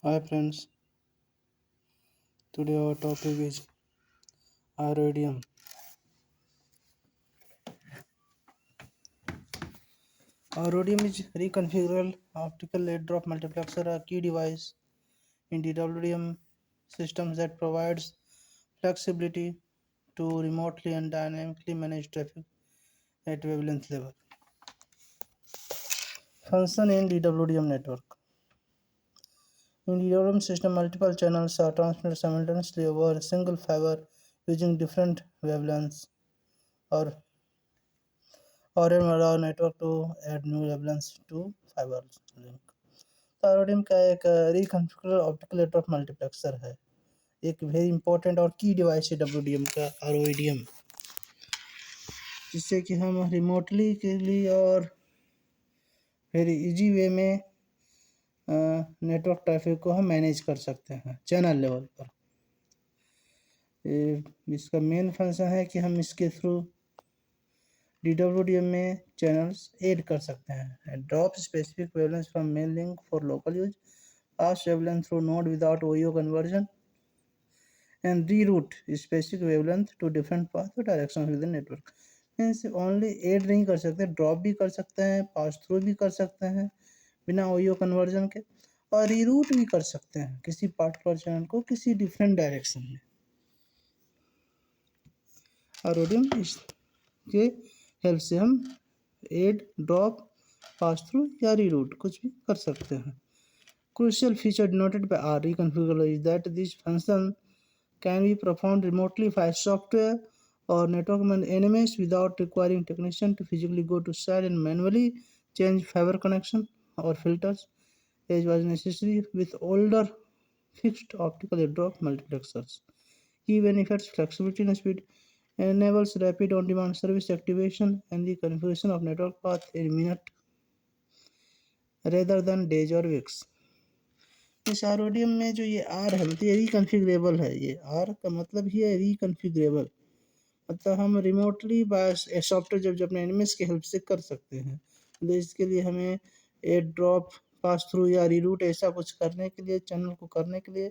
Hi friends, today our topic is RODM. RODM is reconfigurable optical lead drop multiplexer, a key device in DWDM systems that provides flexibility to remotely and dynamically manage traffic at wavelength level. Function in DWDM network. In DWDM system, multiple channels are transmitted simultaneously over a single fiber using different wavelengths or allow network to add new wavelengths to fiber link. तो आरओडीएम का एक रिकॉन्फ़िगरेबल optical network multiplexer है। एक very important और की device है डब्ल्यूडीएम का आरओडीएम, जिससे कि हम रिमोटली के लिए और वेरी इजी वे में नेटवर्क ट्रैफिक को हम मैनेज कर सकते हैं चैनल लेवल पर। इसका मेन फंक्शन है कि हम इसके थ्रू DWDM में चैनल्स ऐड कर सकते हैं। Drop specific wavelength from main link for local use, pass wavelength through node without OEO conversion, and reroute specific wavelength to different path और direction with the network. Means only add नहीं कर सकते, drop भी कर सकते हैं, pass through भी कर सकते हैं बिना OEO कन्वर्जन के, और रीरूट भी कर सकते हैं किसी पार्टिकुलर चैनल को किसी डिफरेंट डायरेक्शन में। आरओडीएम के हेल्प से हम एड, ड्रॉप, पास थ्रू या रीरूट कुछ भी कर सकते हैं। Crucial feature denoted by R reconfigurable is that this function can be performed remotely via software or network NMS without requiring technician to physically go to site and manually change fiber connection or filters, as was necessary with older fixed optical drop multiplexers. Key benefits: flexibility and speed, enables rapid on-demand service activation and the configuration of network path in minute rather than days or weeks. इस आरओडीएम में जो ये are है मतलब ये रिकन्फिग्रेबल है। ये are का मतलब ही है रिकन्फिग्रेबल, मतलब हम रिमोटली बस सॉफ्टवेयर जब अपने एनिमेस की हेल्प से कर सकते हैं। तो इसके लिए हमें एड, ड्रॉप, पास थ्रू या रीरूट ऐसा कुछ करने के लिए, चैनल को करने के लिए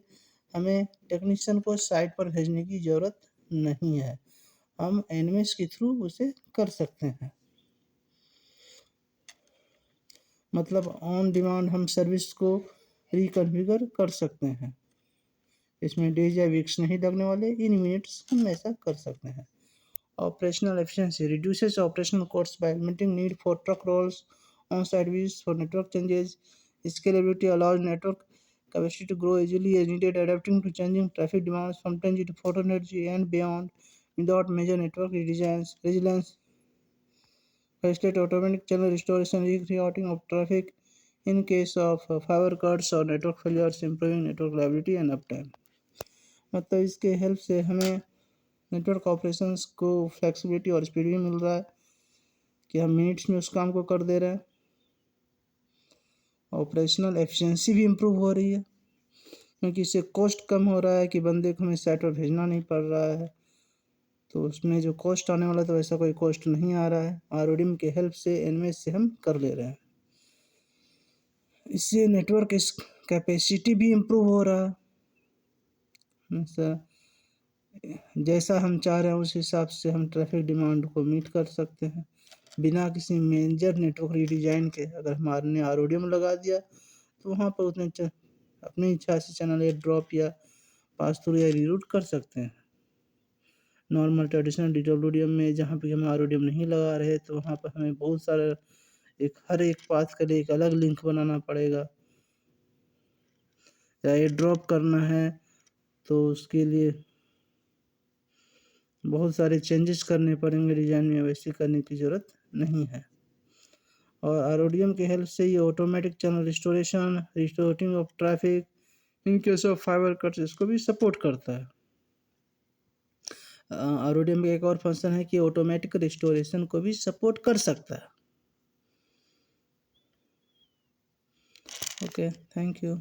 हमें टेक्नीशियन को साइट पर भेजने की ज़रूरत नहीं है। हम एनिमेस के थ्रू उसे कर सकते हैं। मतलब ऑन डिमांड हम सर्विस को रिकन्फिगर कर सकते हैं। इसमें डेज या वीक्स नहीं लगने वाले, इन मिनट्स हम ऐसा कर सकते हैं। Operational efficiency reduces operational cost by limiting need for truck rolls on site visits for network changes. Scalability allows network capacity to grow easily as needed, adapting to changing traffic demands from 10G to 400G and beyond without major network redesigns. Resilience facilitate automatic channel restoration, rerouting of traffic in case of fiber cuts or network failures, improving network reliability and uptime. मतलब इसके help से हमें network operations को flexibility और speed भी मिल रहा है कि हम मिनट्स में उस काम को कर दे रहे हैं। ऑपरेशनल एफिशिएंसी भी इम्प्रूव हो रही है क्योंकि इससे कॉस्ट कम हो रहा है कि बंदे को हमें साइट पर भेजना नहीं पड़ रहा है, तो उसमें जो कॉस्ट आने वाला तो ऐसा कोई कॉस्ट नहीं आ रहा है। आरओडीएम के हेल्प से एनएमएस से हम कर ले रहे हैं। इससे नेटवर्क इस कैपेसिटी भी इम्प्रूव हो रहा है। जैसा हम चाह रहे हैं उस हिसाब से हम ट्रैफिक डिमांड को मीट कर सकते हैं बिना किसी मेजर नेटवर्क रीडिज़ाइन के। अगर हमारे आरओडीएम लगा दिया तो वहाँ पर उतने अपनी इच्छा से चैनल या ड्रॉप या पास थ्रू या रीरूट कर सकते हैं। नॉर्मल ट्रेडिशनल DWDM में जहाँ पे हम आरओडीएम नहीं लगा रहे तो वहाँ पर हमें बहुत सारा हर एक पाथ के लिए एक अलग लिंक बनाना पड़ेगा, या ये ड्रॉप करना है तो उसके लिए बहुत सारे चेंजेस करने पड़ेंगे डिज़ाइन में, वैसे करने की ज़रूरत नहीं है। और आरओडीएम के हेल्प से ये automatic channel restoration, restoring of traffic in case of fibre cuts इसको भी सपोर्ट करता है। आरओडीएम का एक और फंक्शन है कि ऑटोमेटिक रिस्टोरेशन को भी सपोर्ट कर सकता है। Okay, thank you.